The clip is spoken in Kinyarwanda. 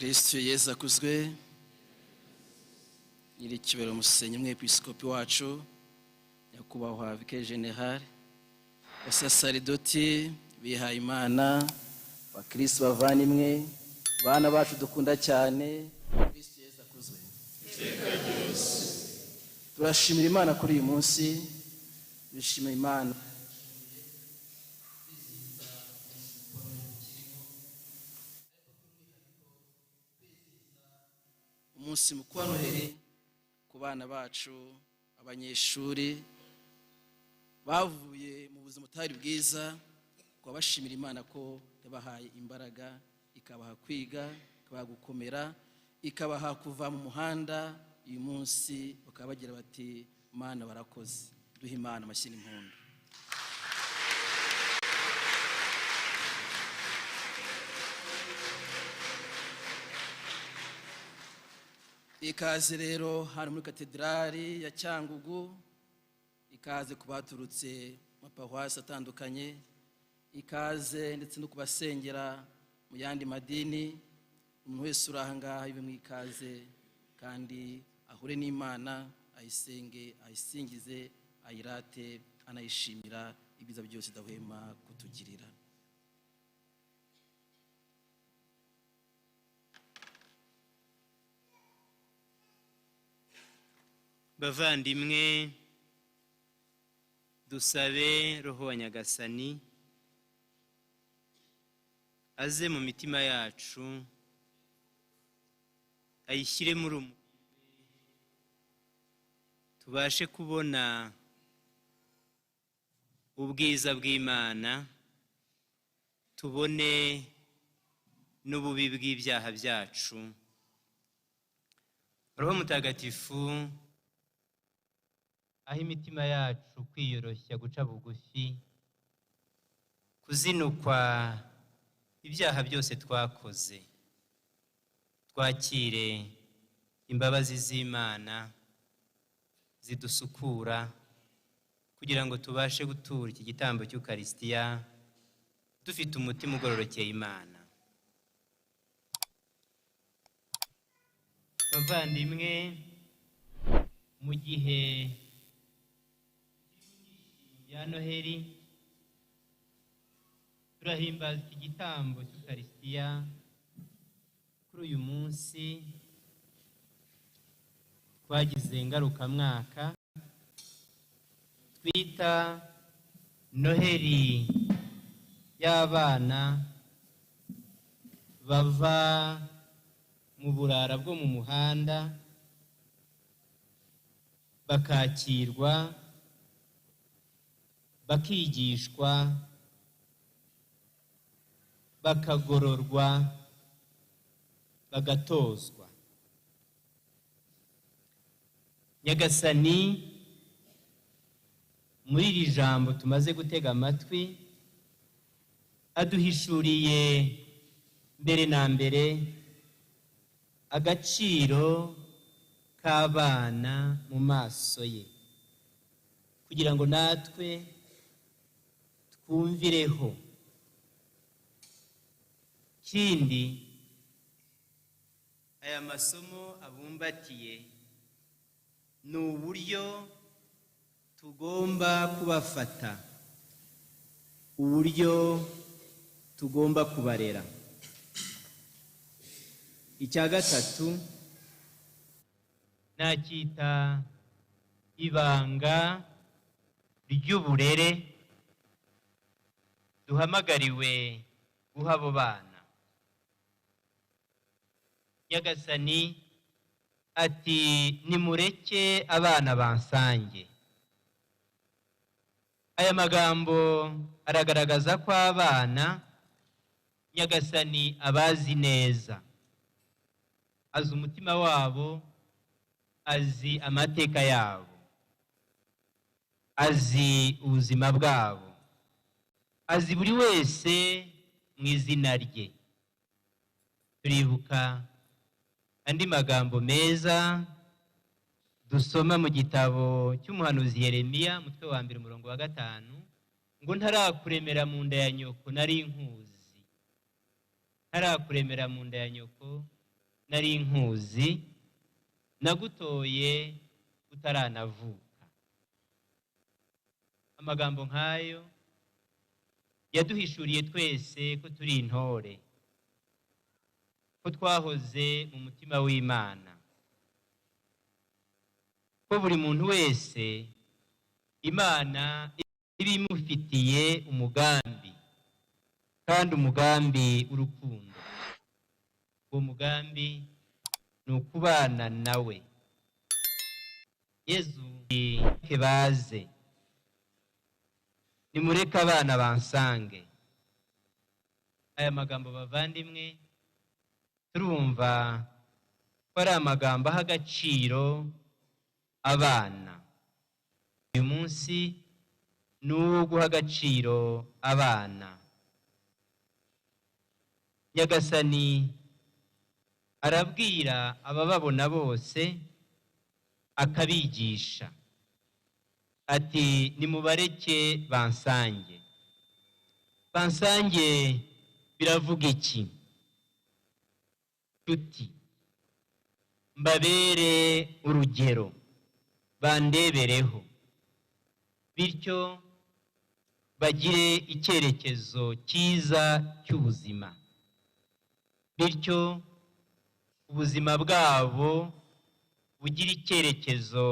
Kristo Yesu akuzwe. Nyiri kibero musenyi mwepiskopi wacu nyakubahwa Vicaire General, abasaseridoti bihaye Imana, bakristo bavandimwe, bana bacu dukunda cyane, Kristo Yesu akuzwe. Turashimira Imana kuri uyu munsi, bishimira Imana umunsi mukuru wa Noheli ku bana bacu, abanyeshuri bavuye mu buzima butari bwiza, twabashimira Imana ko yabahaye imbaraga, ikabaha kwiga, ikabaha gukomera, ikabaha kuva mu muhanda. Uyu munsi bakaba bagira bati Mana barakoze. Duhe Imana amashyi n'impundu. Ikaze rero hano muri katedrali ya Cyangugu, ikaze ku baturutse mu maparuwasi atandukanye, ikaze ndetse no kubasengera mu yandi madini. Umuntu wese uri aha ngaha ibe mu ikaze, kandi ahure n'Imana, ayisenge, ayisingize, ayirate, anayishimira ibiza byose idahwema kutugirira. Bavandimwe, dusabe Roho wa Nyagasani aze mu mitima yacu, ayishyire muri umubiri, tubashe kubona ubwiza bw'Imana, tubone n'ububi bw'ibyaha byacu. Roho Mutagatifu aho imitima yacu kwiyoroshya, guca bugufi, kuzinukwa ibyaha byose twakoze, twakire imbabazi z'Imana zidusukura, kugira ngo tubashe gutura iki gitambo cy'Ukaristiya dufite umutima ugororokeye Imana. Bavandimwe, mu gihe ya Noheli turahimbaza iki gitambo cy'Ukaristiya kuri uyu munsi twagize ngarukamwaka twita Noheli y'abana bava mu burara bwo mu muhanda bakakirwa, bakigishwa, bakagororwa, bagatozwa. Nyagasani muri iri jambo tumaze gutega amatwi aduhishuriye mbere na mbere agaciro k'abana mu maso ye, kugira ngo natwe twumvireho. Kindi, aya masomo abumbatiye ni uburyo tugomba kubafata, uburyo tugomba kubarera. Icya gatatu nacyita ibanga ry'uburere duhamagariwe guha abo bana. Nyagasani ati nimureke abana bansange. Aya magambo aragaragaza ko abana Nyagasani abazi neza, azi umutima wabo, azi amateka yabo, azi ubuzima bwabo, azi buri wese mu izina rye. Turibuka andi magambo meza dusoma mu gitabo cy'umuhanuzi Yeremiya, umutwe wa 2 umurongo wa 5, ngo ntarakuremera mu nda ya nyoko nari nkuzi, ntarakuremera mu nda ya nyoko nari nkuzi, nagutoye utaranavuka. Amagambo nk'ayo yaduhishuriye twese ko turi intore, ko twahoze mu mutima w'Imana, ko buri muntu wese Imana ibimufitiye umugambi, kandi umugambi w'urukundo. Uwo mugambi ni ukubana nawe. Yezu ke baze, nimureke abana bansange. Aya magambo bavandimwe, turumva ko ari amagambo aha agaciro abana. Uyu munsi ni uwo guha agaciro abana. Nyagasani arabwira abababona bose akabigisha ati nimubareke bansange. Bansange biravuga iki? Tuti mbabere urugero, bandebereho, bityo bagire icyerekezo cyiza cy'ubuzima, bityo ubuzima bwabo bugira icyerekezo